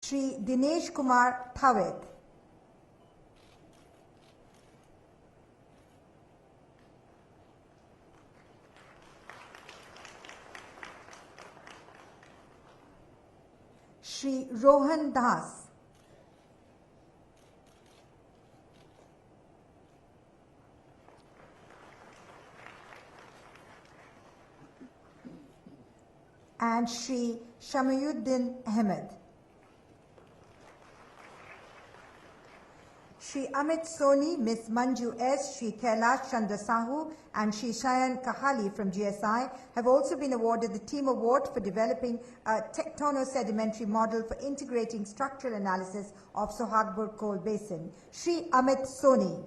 Shri Dinesh Kumar Thawet, Shri Rohan Das, and Shri Shamayuddin Ahmed. Shri Amit Soni, Ms. Manju S., Shri Kailash Chandra Sahu, and Shri Shayan Kahali from GSI have also been awarded the Team Award for developing a tectono-sedimentary model for integrating structural analysis of Sohagbur Coal Basin. Shri Amit Soni.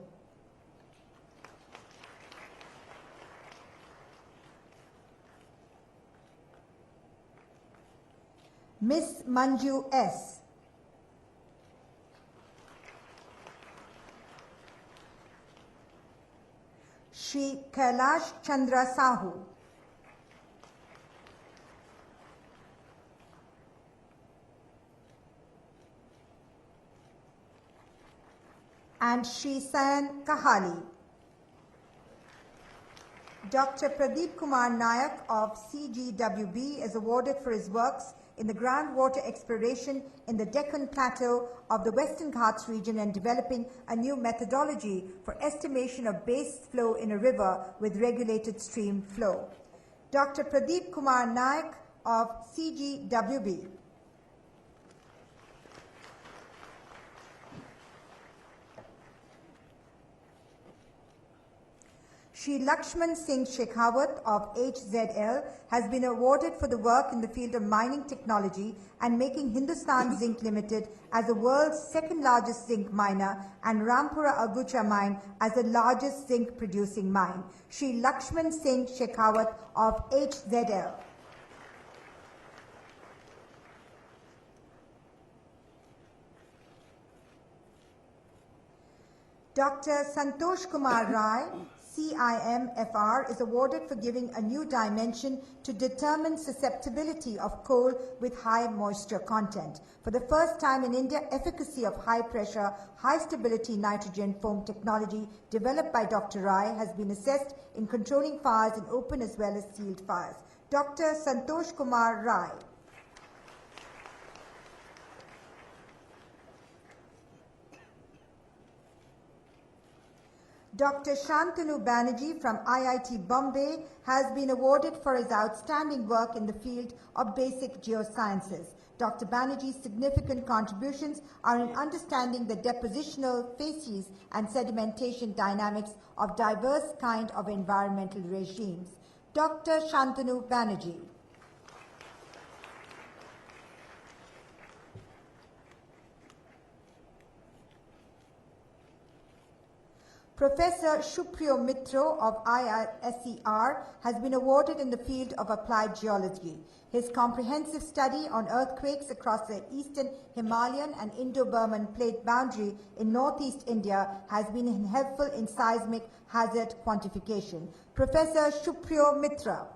Ms. Manju S., Shri Kailash Chandra Sahu, and Shri Sayan Kahali. Dr. Pradeep Kumar Nayak of CGWB is awarded for his works in the groundwater exploration in the Deccan Plateau of the Western Ghats region and developing a new methodology for estimation of base flow in a river with regulated stream flow. Dr. Pradeep Kumar Nayak of CGWB. Shri Lakshman Singh Shekhawat of HZL has been awarded for the work in the field of mining technology and making Hindustan Zinc Limited as the world's second largest zinc miner and Rampura Agucha mine as the largest zinc producing mine. Shri Lakshman Singh Shekhawat of HZL. Dr. Santosh Kumar Rai, CIMFR, is awarded for giving a new dimension to determine susceptibility of coal with high moisture content. For the first time in India, efficacy of high pressure, high stability nitrogen foam technology developed by Dr. Rai has been assessed in controlling fires in open as well as sealed fires. Dr. Santosh Kumar Rai. Dr. Shantanu Banerjee from IIT Bombay has been awarded for his outstanding work in the field of basic geosciences. Dr. Banerjee's significant contributions are in understanding the depositional facies and sedimentation dynamics of diverse kind of environmental regimes. Dr. Shantanu Banerjee. Professor Shupriyo Mitro of IISER has been awarded in the field of applied geology. His comprehensive study on earthquakes across the eastern Himalayan and Indo-Burman plate boundary in northeast India has been helpful in seismic hazard quantification. Professor Shupriyo Mitra.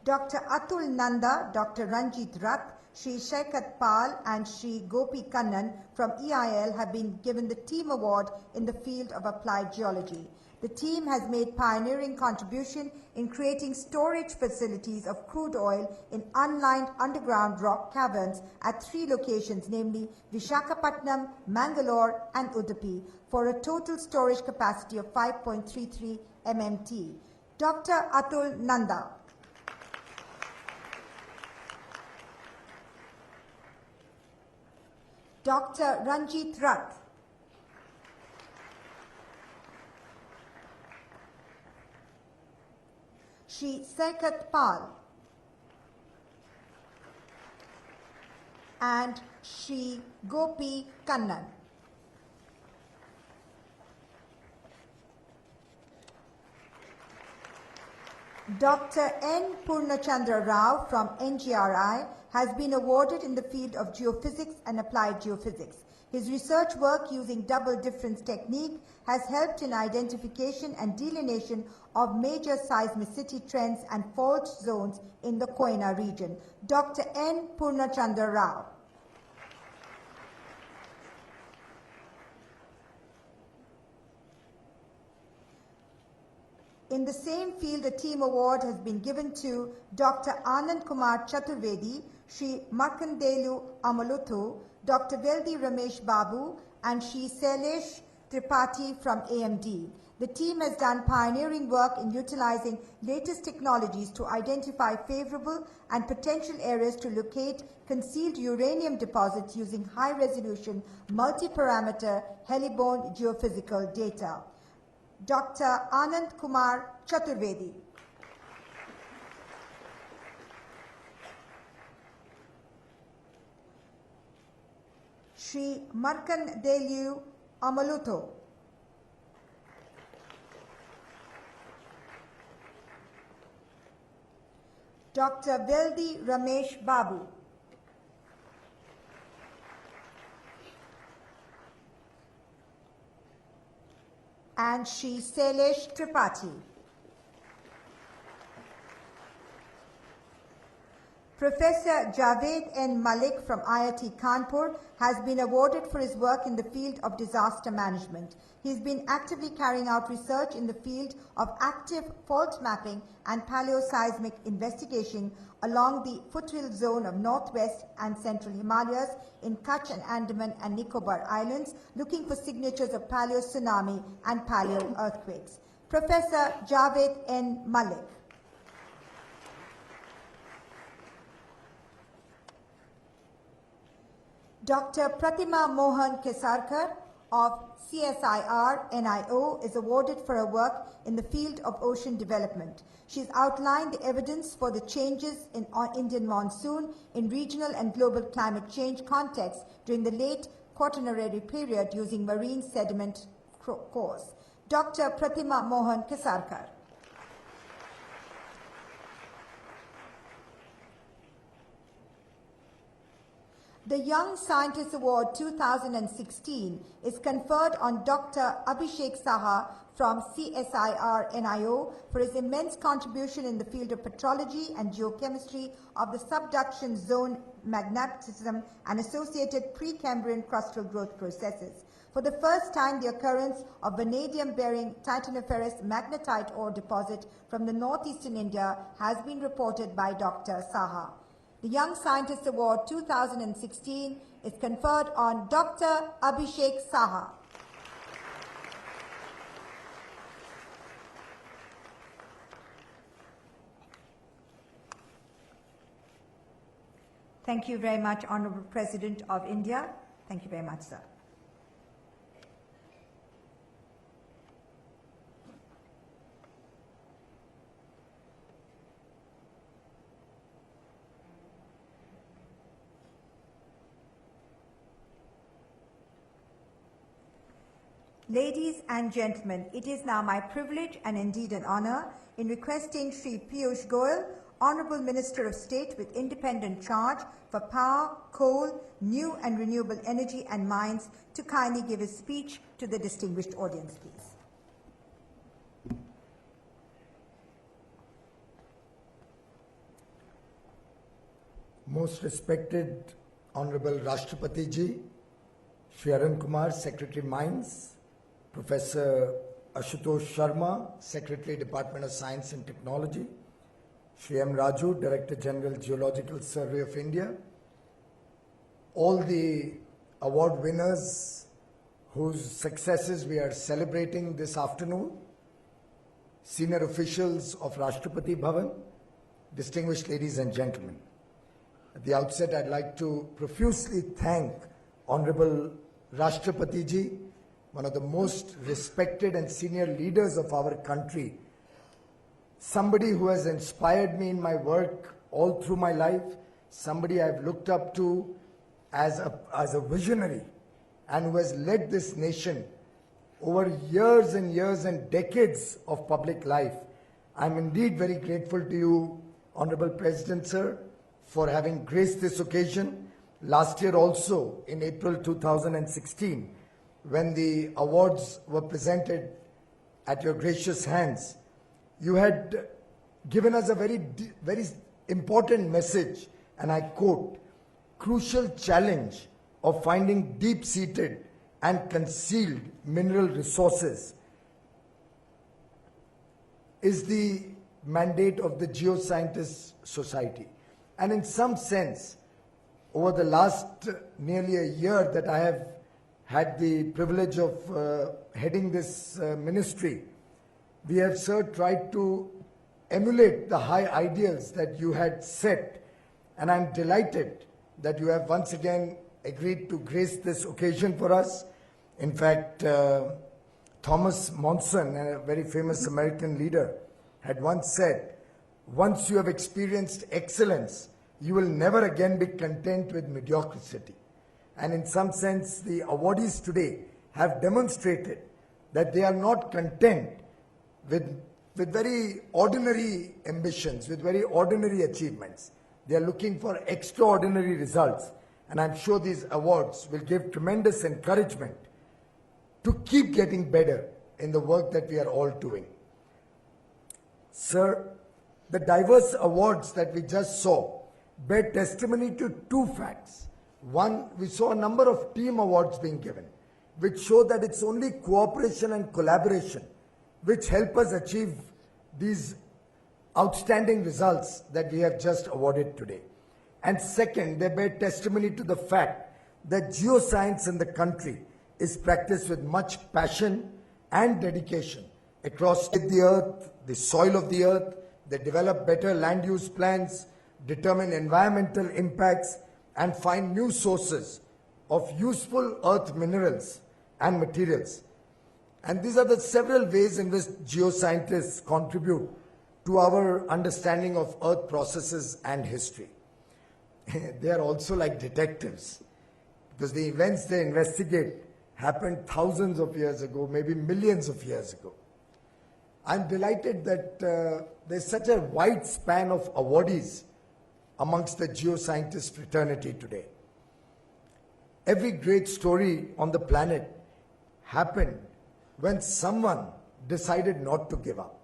Dr. Atul Nanda, Dr. Ranjit Rath, Shri Shaikat Pal and Shri Gopi Kannan from EIL have been given the Team Award in the field of applied geology. The team has made pioneering contribution in creating storage facilities of crude oil in unlined underground rock caverns at 3 locations, namely Vishakhapatnam, Mangalore and Udupi, for a total storage capacity of 5.33 MMT. Dr. Atul Nanda. Dr. Ranjit Rath. Shri Saikat Pal and Shri Gopi Kannan. Dr. N. Purnachandra Rao from NGRI has been awarded in the field of geophysics and applied geophysics. His research work using double difference technique has helped in identification and delineation of major seismicity trends and fault zones in the Koyna region. Dr. N. Purnachandra Rao. In the same field, a team award has been given to Dr. Anand Kumar Chaturvedi, Shri Markandelu Amaluthu, Dr. Veldi Ramesh Babu, and Shri Sailesh Tripathi from AMD. The team has done pioneering work in utilizing latest technologies to identify favorable and potential areas to locate concealed uranium deposits using high-resolution, multi-parameter heliborne geophysical data. Dr. Anand Kumar Chaturvedi. Shri Markandelu Amaluthu. Dr. Veldi Ramesh Babu. And Shri Sailesh Tripathi. Professor Javed N. Malik from IIT Kanpur has been awarded for his work in the field of disaster management. He has been actively carrying out research in the field of active fault mapping and paleoseismic investigation along the foothill zone of northwest and central Himalayas in Kutch and Andaman and Nicobar Islands, looking for signatures of paleo-tsunami and paleo-earthquakes. Professor Javed N. Malik. Dr. Pratima Mohan Kesarkar of CSIR NIO is awarded for her work in the field of ocean development. She's outlined the evidence for the changes in Indian monsoon in regional and global climate change context during the late Quaternary period using marine sediment cores. Dr. Pratima Mohan Kesarkar. The Young Scientist Award 2016 is conferred on Dr. Abhishek Saha from CSIR NIO for his immense contribution in the field of petrology and geochemistry of the subduction zone magnetism and associated Precambrian crustal growth processes. For the first time, the occurrence of vanadium-bearing titanoferrous magnetite ore deposit from the northeastern India has been reported by Dr. Saha. The Young Scientist Award 2016 is conferred on Dr. Abhishek Saha. Thank you very much, Honorable President of India. Thank you very much, sir. Ladies and gentlemen, it is now my privilege and indeed an honor in requesting Sri Piyush Goyal, Honorable Minister of State with independent charge for power, coal, new and renewable energy and mines, to kindly give his speech to the distinguished audience, please. Most respected Honorable Rashtrapati Ji, Shri Arun Kumar, Secretary Mines, Professor Ashutosh Sharma, Secretary Department of Science and Technology, Shri M. Raju, Director General Geological Survey of India, all the award winners whose successes we are celebrating this afternoon, senior officials of Rashtrapati Bhavan, distinguished ladies and gentlemen. At the outset, I'd like to profusely thank Honorable Rashtrapati Ji, one of the most respected and senior leaders of our country, somebody who has inspired me in my work all through my life, somebody I've looked up to as a visionary, and who has led this nation over years and years and decades of public life. I'm indeed very grateful to you, Honorable President, sir, for having graced this occasion Last year also, in April 2016, when the awards were presented at your gracious hands, you had given us a very important message, and I quote, crucial challenge of finding deep-seated and concealed mineral resources is the mandate of the Geoscientist Society. And in some sense, over the last nearly a year that I have had the privilege of heading this ministry, we have, sir, tried to emulate the high ideals that you had set, and I'm delighted that you have once again agreed to grace this occasion for us. In fact, Thomas Monson, a very famous American leader, had once said, once you have experienced excellence, you will never again be content with mediocrity. And in some sense, the awardees today have demonstrated that they are not content with very ordinary ambitions, with very ordinary achievements. They are looking for extraordinary results. And I'm sure these awards will give tremendous encouragement to keep getting better in the work that we are all doing. Sir, the diverse awards that we just saw bear testimony to two facts. One, we saw a number of team awards being given, which show that it's only cooperation and collaboration which help us achieve these outstanding results that we have just awarded today. And second, they bear testimony to the fact that geoscience in the country is practiced with much passion and dedication across the earth, the soil of the earth. They develop better land use plans, determine environmental impacts, and find new sources of useful earth minerals and materials. And these are the several ways in which geoscientists contribute to our understanding of earth processes and history. They are also like detectives, because the events they investigate happened thousands of years ago, maybe millions of years ago. I'm delighted that there's such a wide span of awardees amongst the geoscientist fraternity today. Every great story on the planet happened when someone decided not to give up,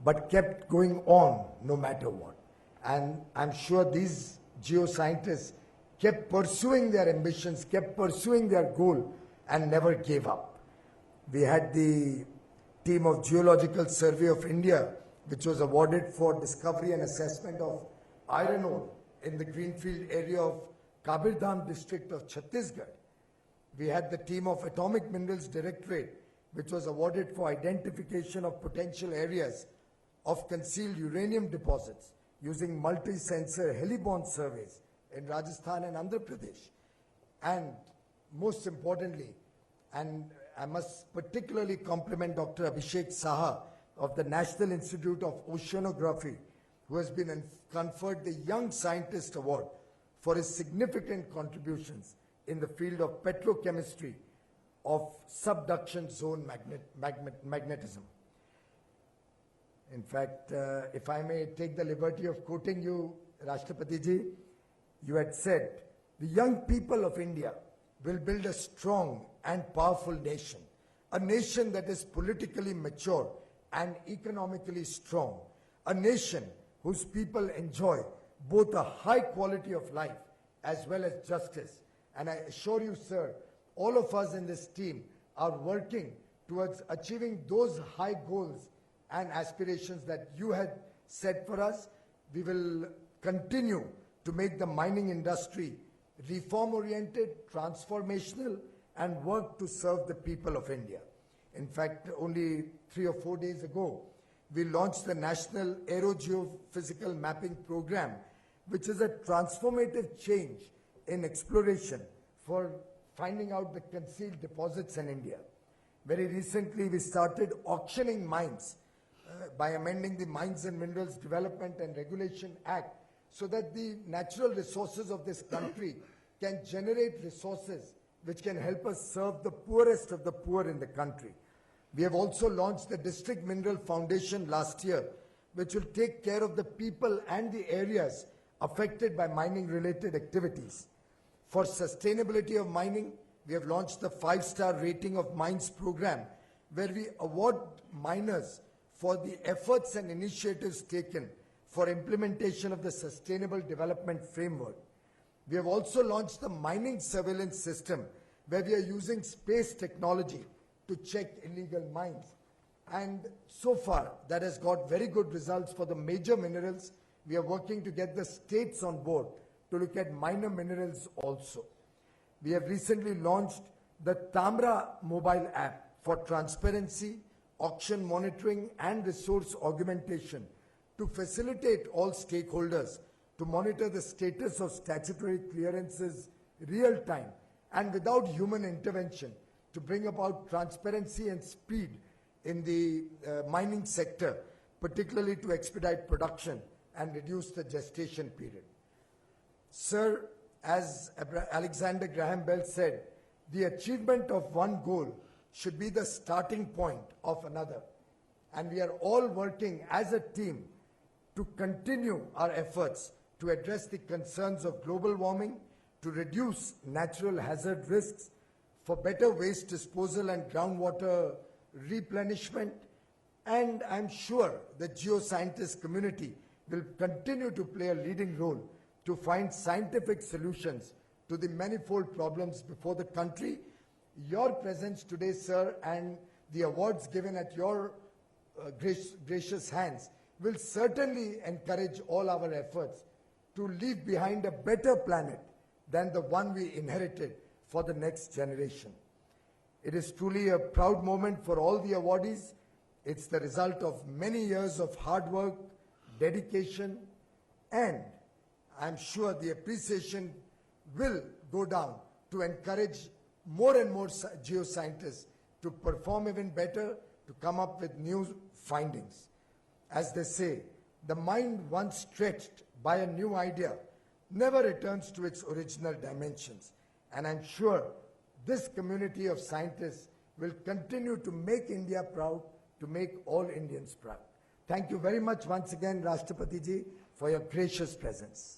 but kept going on no matter what. And I'm sure these geoscientists kept pursuing their ambitions, kept pursuing their goal, and never gave up. We had the team of Geological Survey of India, which was awarded for discovery and assessment of iron ore in the greenfield area of Kabirdham district of Chhattisgarh. We had the team of Atomic Minerals Directorate, which was awarded for identification of potential areas of concealed uranium deposits using multi-sensor heliborne surveys in Rajasthan and Andhra Pradesh. And most importantly, and I must particularly compliment Dr. Abhishek Saha of the National Institute of Oceanography, who has been conferred the Young Scientist Award for his significant contributions in the field of petrochemistry of subduction zone magnetism. In fact, if I may take the liberty of quoting you, Rashtrapati Ji, you had said, the young people of India will build a strong and powerful nation, a nation that is politically mature and economically strong, a nation whose people enjoy both a high quality of life as well as justice. And I assure you, sir, all of us in this team are working towards achieving those high goals and aspirations that you had set for us. We will continue to make the mining industry reform-oriented, transformational, and work to serve the people of India. In fact, only 3 or 4 days ago, we launched the National Aerogeophysical Mapping Program, which is a transformative change in exploration for finding out the concealed deposits in India. Very recently, we started auctioning mines by amending the Mines and Minerals Development and Regulation Act, so that the natural resources of this country can generate resources which can help us serve the poorest of the poor in the country. We have also launched the District Mineral Foundation last year, which will take care of the people and the areas affected by mining-related activities. For sustainability of mining, we have launched the 5-star rating of mines program, where we award miners for the efforts and initiatives taken for implementation of the Sustainable Development Framework. We have also launched the mining surveillance system, where we are using space technology to check illegal mines. And so far, that has got very good results for the major minerals. We are working to get the states on board to look at minor minerals also. We have recently launched the Tamra mobile app for transparency, auction monitoring, and resource augmentation to facilitate all stakeholders to monitor the status of statutory clearances real time and without human intervention to bring about transparency and speed in the mining sector, particularly to expedite production and reduce the gestation period. Sir, as Alexander Graham Bell said, the achievement of one goal should be the starting point of another. And we are all working as a team to continue our efforts to address the concerns of global warming, to reduce natural hazard risks, for better waste disposal and groundwater replenishment. And I'm sure the geoscientist community will continue to play a leading role to find scientific solutions to the manifold problems before the country. Your presence today, sir, and the awards given at your gracious hands will certainly encourage all our efforts to leave behind a better planet than the one we inherited for the next generation. It is truly a proud moment for all the awardees. It's the result of many years of hard work, dedication, and I'm sure the appreciation will go down to encourage more and more geoscientists to perform even better, to come up with new findings. As they say, the mind once stretched by a new idea never returns to its original dimensions. And I'm sure this community of scientists will continue to make India proud, to make all Indians proud. Thank you very much once again, Rashtrapati Ji, for your gracious presence.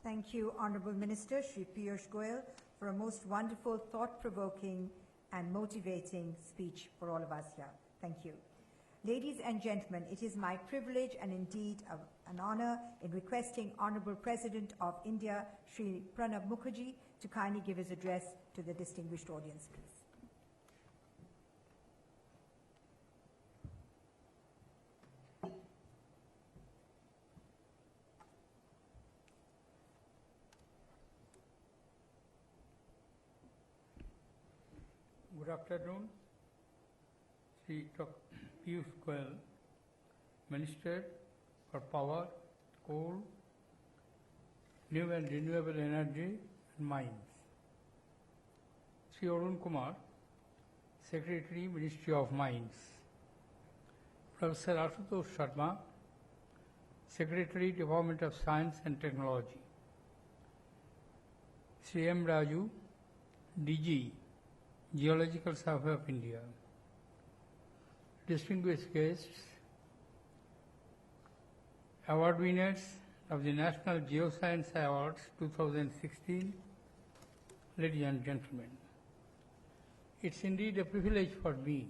Thank you, Honorable Minister Shri Piyush Goyal, for a most wonderful, thought-provoking and motivating speech for all of us here. Thank you. Ladies and gentlemen, it is my privilege and indeed an honor in requesting Honorable President of India, Shri Pranab Mukherjee, to kindly give his address to the distinguished audience, please. Good afternoon, Sri Dr. Piyush Goyal, Minister for Power, Coal, New and Renewable Energy and Mines. Sri Arun Kumar, Secretary, Ministry of Mines. Professor Ashutosh Sharma, Secretary, Department of Science and Technology. Sri M. Raju, DG, Geological Survey of India. Distinguished guests, award winners of the National Geoscience Awards 2016, ladies and gentlemen. It's indeed a privilege for me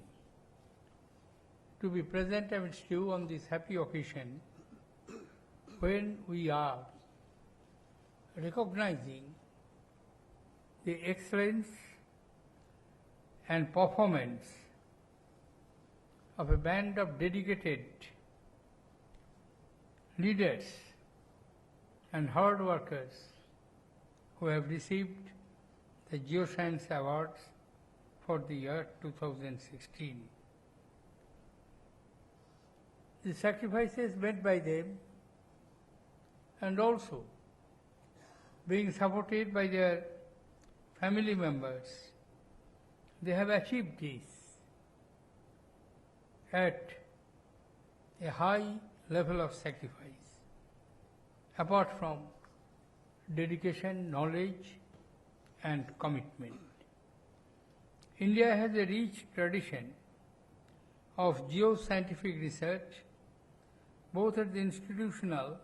to be present amidst you on this happy occasion when we are recognizing the excellence and performance of a band of dedicated leaders and hard workers who have received the Geoscience Awards for the year 2016. The sacrifices made by them and also being supported by their family members, they have achieved this at a high level of sacrifice. Apart from dedication, knowledge and commitment. India has a rich tradition of geoscientific research, both at the institutional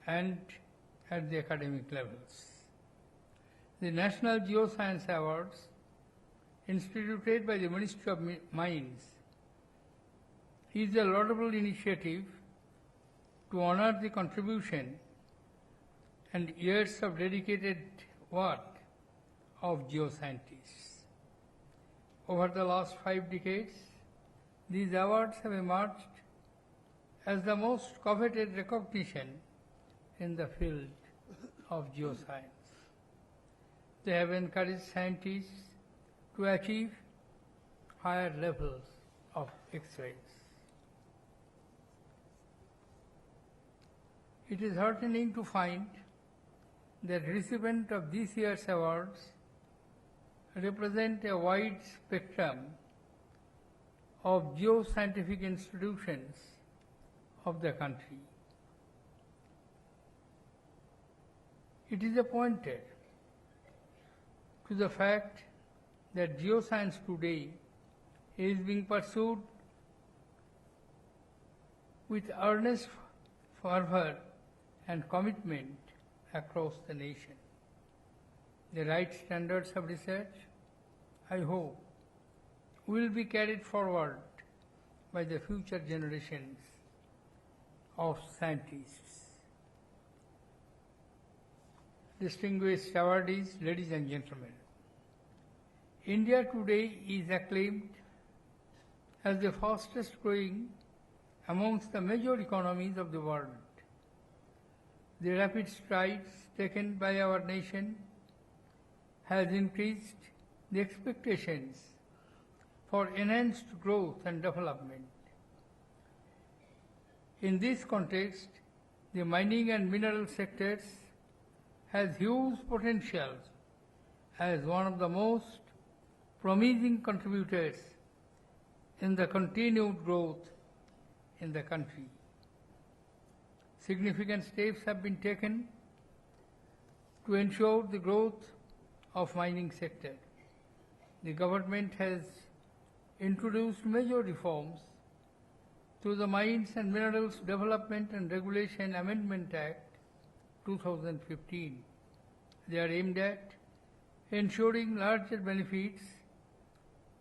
and at the academic levels. The National Geoscience Awards, instituted by the Ministry of Mines, is a laudable initiative to honor the contribution and years of dedicated work of geoscientists. Over the last 5 decades, these awards have emerged as the most coveted recognition in the field of geoscience. They have encouraged scientists to achieve higher levels of excellence. It is heartening to find that recipients of this year's awards represent a wide spectrum of geoscientific institutions of the country. It is a pointer to the fact that geoscience today is being pursued with earnest fervor and commitment across the nation. The right standards of research, I hope, will be carried forward by the future generations of scientists. Distinguished awardees, ladies and gentlemen, India today is acclaimed as the fastest growing amongst the major economies of the world. The rapid strides taken by our nation has increased the expectations for enhanced growth and development. In this context, the mining and mineral sectors has huge potential as one of the most promising contributors in the continued growth in the country. Significant steps have been taken to ensure the growth of mining sector. The government has introduced major reforms through the Mines and Minerals Development and Regulation Amendment Act 2015. They are aimed at ensuring larger benefits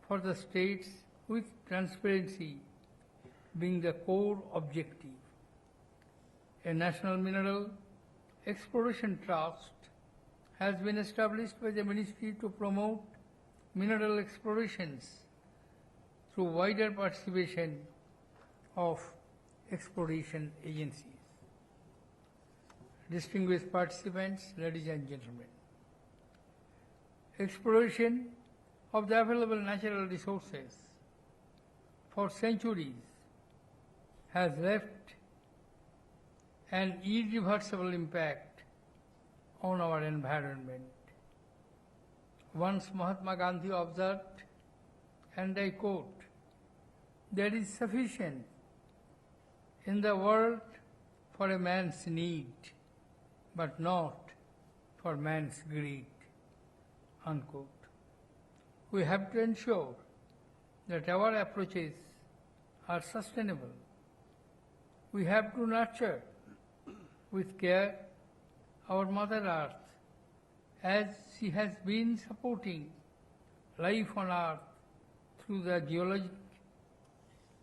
for the states with transparency being the core objective. A National Mineral Exploration Trust has been established by the Ministry to promote mineral explorations through wider participation of exploration agencies. Distinguished participants, ladies and gentlemen, exploration of the available natural resources for centuries has left an irreversible impact on our environment. Once Mahatma Gandhi observed, and I quote, "There is sufficient in the world for a man's need, but not for man's greed," unquote. We have to ensure that our approaches are sustainable. We have to nurture with care our Mother Earth as she has been supporting life on Earth through the geologic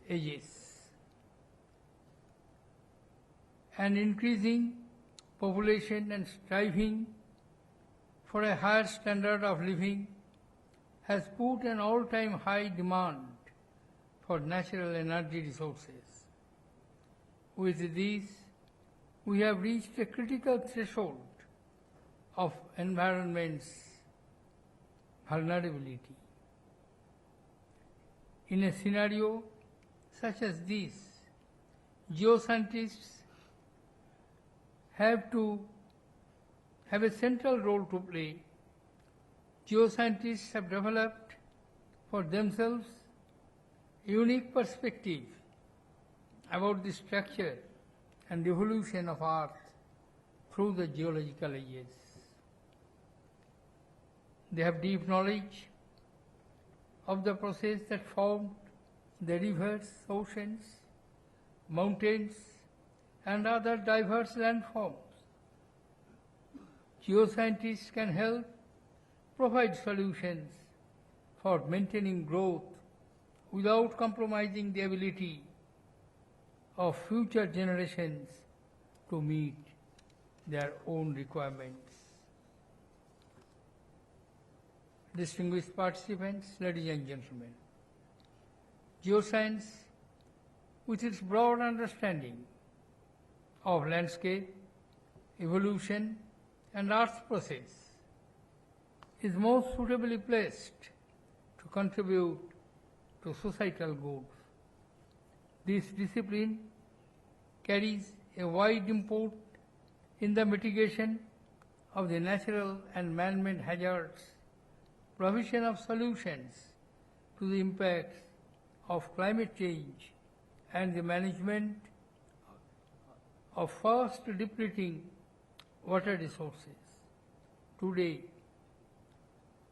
ages. An increasing population and striving for a higher standard of living has put an all-time high demand for natural energy resources. With these, we have reached a critical threshold of environment's vulnerability. In a scenario such as this, geoscientists have a central role to play. Geoscientists have developed for themselves a unique perspective about the structure and evolution of Earth through the geological ages. They have deep knowledge of the process that formed the rivers, oceans, mountains, and other diverse landforms. Geoscientists can help provide solutions for maintaining growth without compromising the ability of future generations to meet their own requirements. Distinguished participants, ladies and gentlemen, geoscience, with its broad understanding of landscape, evolution, and Earth's process, is most suitably placed to contribute to societal goods. This discipline carries a wide import in the mitigation of the natural and man-made hazards, provision of solutions to the impacts of climate change, and the management of fast depleting water resources. Today,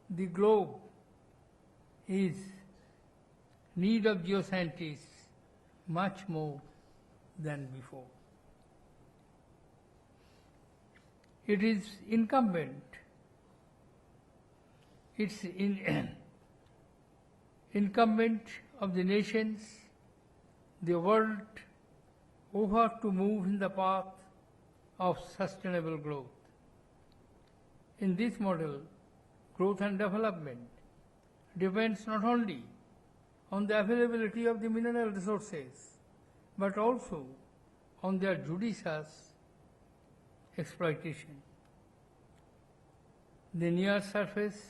the globe is in need of geoscientists much more than before. It is incumbent of the nations, the world over, to move in the path of sustainable growth. In this model, growth and development depends not only on the availability of the mineral resources, but also on their judicious exploitation. The near surface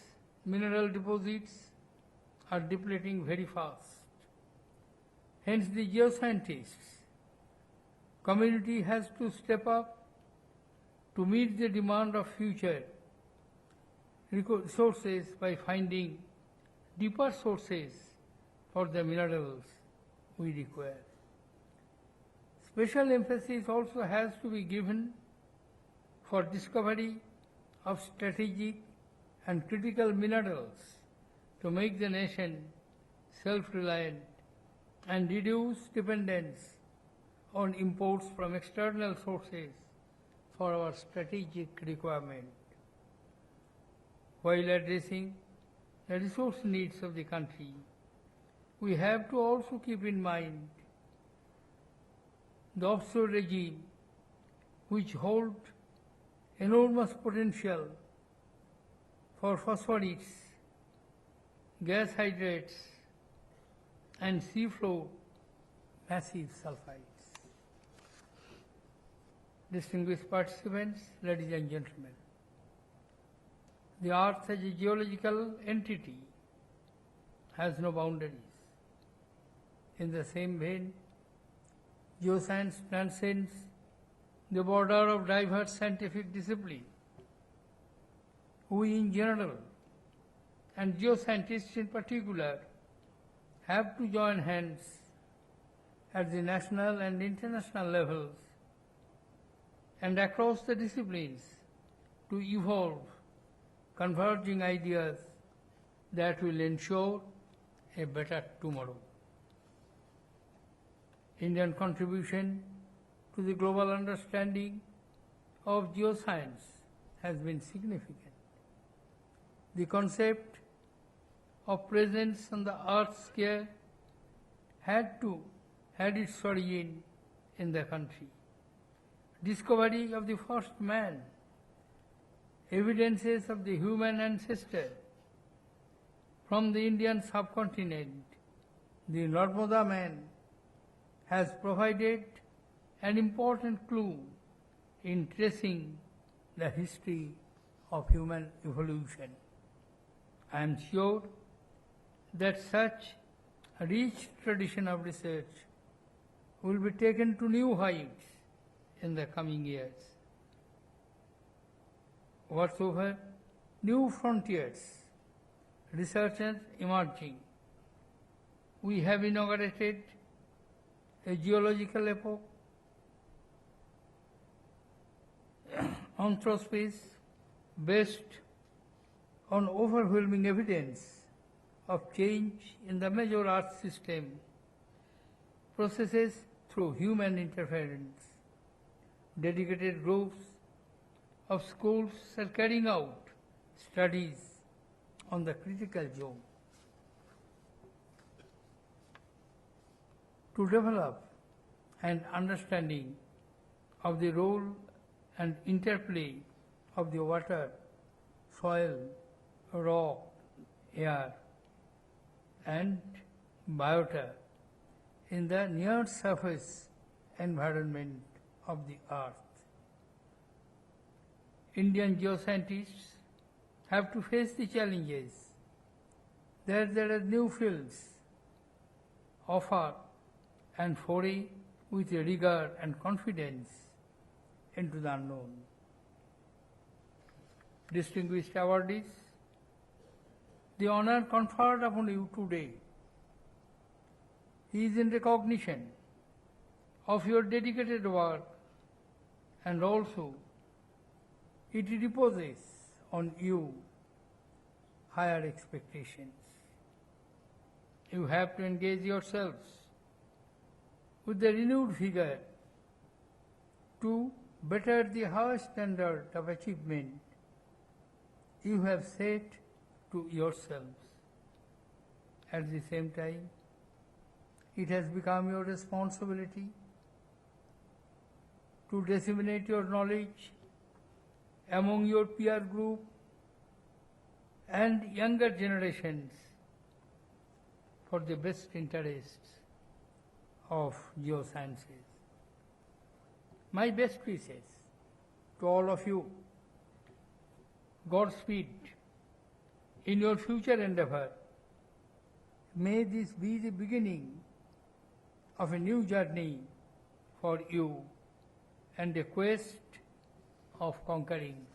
mineral deposits are depleting very fast. Hence, the geoscientists community has to step up to meet the demand of future resources by finding deeper sources for the minerals we require. Special emphasis also has to be given for discovery of strategic and critical minerals to make the nation self-reliant and reduce dependence on imports from external sources for our strategic requirement. While addressing the resource needs of the country, we have to also keep in mind the offshore regime, which hold enormous potential for phosphates, gas hydrates, and seafloor massive sulfides. Distinguished participants, ladies and gentlemen, the Earth as a geological entity has no boundaries. In the same vein, geoscience transcends the border of diverse scientific disciplines. We in general, and geoscientists in particular, have to join hands at the national and international levels and across the disciplines to evolve converging ideas that will ensure a better tomorrow. Indian contribution to the global understanding of geoscience has been significant. The concept of presence on the Earth's scale had its origin in the country. Discovery of the first man, evidences of the human ancestor from the Indian subcontinent, the Narmada man, has provided an important clue in tracing the history of human evolution. I am sure that such a rich tradition of research will be taken to new heights in the coming years. Whatsoever new frontiers, researchers emerging, we have inaugurated a geological epoch, anthropospace, based on overwhelming evidence of change in the major Earth system, processes through human interference. Dedicated groups of schools are carrying out studies on the critical zone. To develop an understanding of the role and interplay of the water, soil, rock, air, and biota in the near surface environment of the earth. Indian geoscientists have to face the challenges that there are new fields offer and foray with rigor and confidence into the unknown. Distinguished awardees, the honor conferred upon you today is in recognition of your dedicated work, and also it reposes on you higher expectations. You have to engage yourselves with the renewed vigor to better the high standard of achievement you have set to yourselves. At the same time, it has become your responsibility to disseminate your knowledge among your peer group and younger generations for the best interests of geosciences. My best wishes to all of you. Godspeed in your future endeavor. May this be the beginning of a new journey for you and a quest of conquering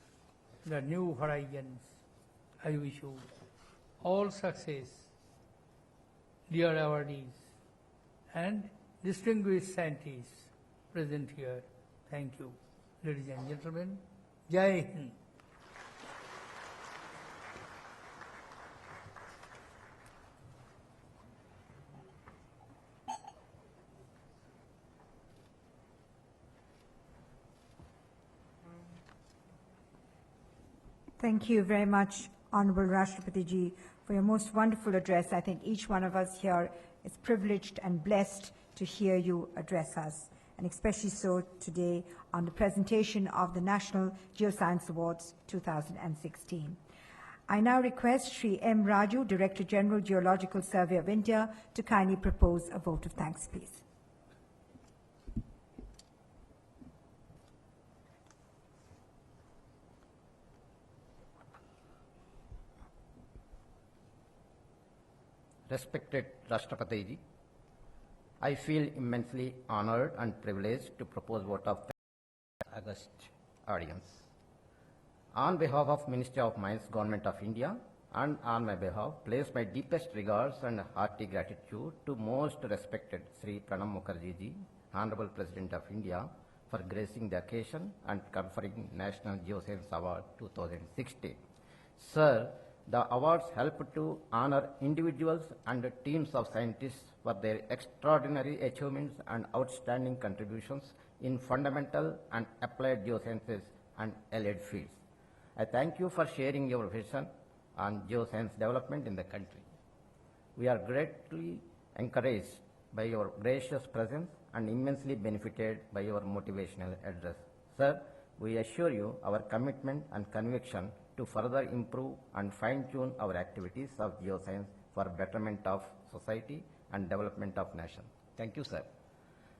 the new horizons. I wish you all success, dear awardees and distinguished scientists present here. Thank you. Ladies and gentlemen, Jai Hind. Thank you very much, Honorable Rashtrapati Ji, for your most wonderful address. I think each one of us here is privileged and blessed to hear you address us, and especially so today on the presentation of the National Geoscience Awards 2016. I now request Sri M. Raju, Director General, Geological Survey of India, to kindly propose a vote of thanks, please. Respected Rashtrapati Ji, I feel immensely honored and privileged to propose vote of thanks to the august audience. On behalf of Ministry of Mines, Government of India, and on my behalf, place my deepest regards and hearty gratitude to most respected Sri Pranab Mukherjee Ji, Honorable President of India, for gracing the occasion and conferring National Geoscience Award 2016. Sir, the awards help to honor individuals and teams of scientists for their extraordinary achievements and outstanding contributions in fundamental and applied geosciences and allied fields. I thank you for sharing your vision on geoscience development in the country. We are greatly encouraged by your gracious presence and immensely benefited by your motivational address. Sir, we assure you our commitment and conviction to further improve and fine-tune our activities of geoscience for betterment of society and development of nation. Thank you, sir.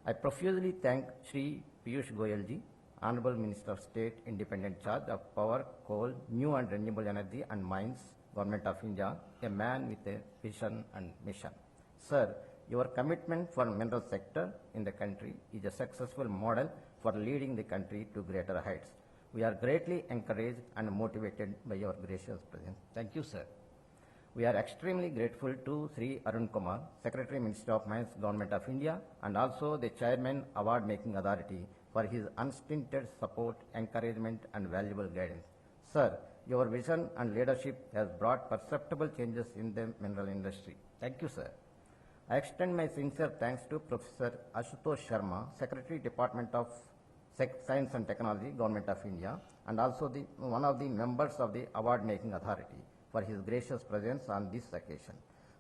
I profusely thank Sri Piyush Goyal Ji, Honorable Minister of State, Independent Charge of Power, Coal, New and Renewable Energy and Mines, Government of India, a man with a vision and mission. Sir, your commitment for mineral sector in the country is a successful model for leading the country to greater heights. We are greatly encouraged and motivated by your gracious presence. Thank you, sir. We are extremely grateful to Sri Arun Kumar, Secretary, Ministry of Mines, Government of India, and also the Chairman, Award Making Authority, for his unstinted support, encouragement, and valuable guidance. Sir, your vision and leadership has brought perceptible changes in the mineral industry. Thank you, sir. I extend my sincere thanks to Professor Ashutosh Sharma, Secretary, Department of Science and Technology, Government of India, and also one of the members of the award-making authority for his gracious presence on this occasion.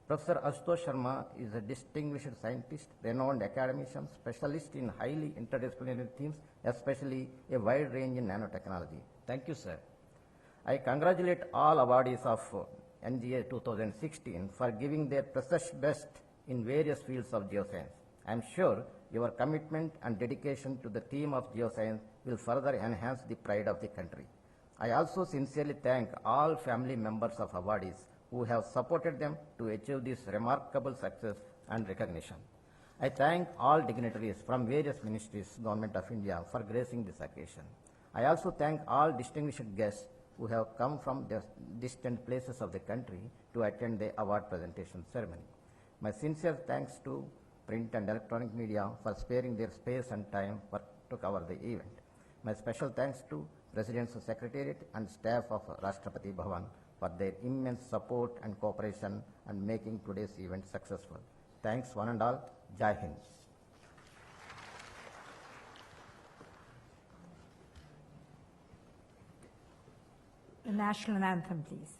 Professor Ashutosh Sharma is a distinguished scientist, renowned academician, specialist in highly interdisciplinary themes, especially a wide range in nanotechnology. Thank you, sir. I congratulate all awardees of NGA 2016 for giving their precious best in various fields of geoscience. I am sure your commitment and dedication to the theme of geoscience will further enhance the pride of the country. I also sincerely thank all family members of awardees who have supported them to achieve this remarkable success and recognition. I thank all dignitaries from various ministries, Government of India, for gracing this occasion. I also thank all distinguished guests who have come from the distant places of the country to attend the award presentation ceremony. My sincere thanks to print and electronic media for sparing their space and time to cover the event. My special thanks to Presidential Secretariat and staff of Rashtrapati Bhavan for their immense support and cooperation and making today's event successful. Thanks one and all. Jai Hind. The national anthem, please.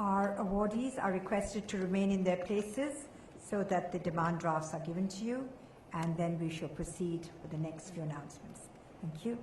Our awardees are requested to remain in their places so that the demand drafts are given to you, and then we shall proceed with the next few announcements. Thank you.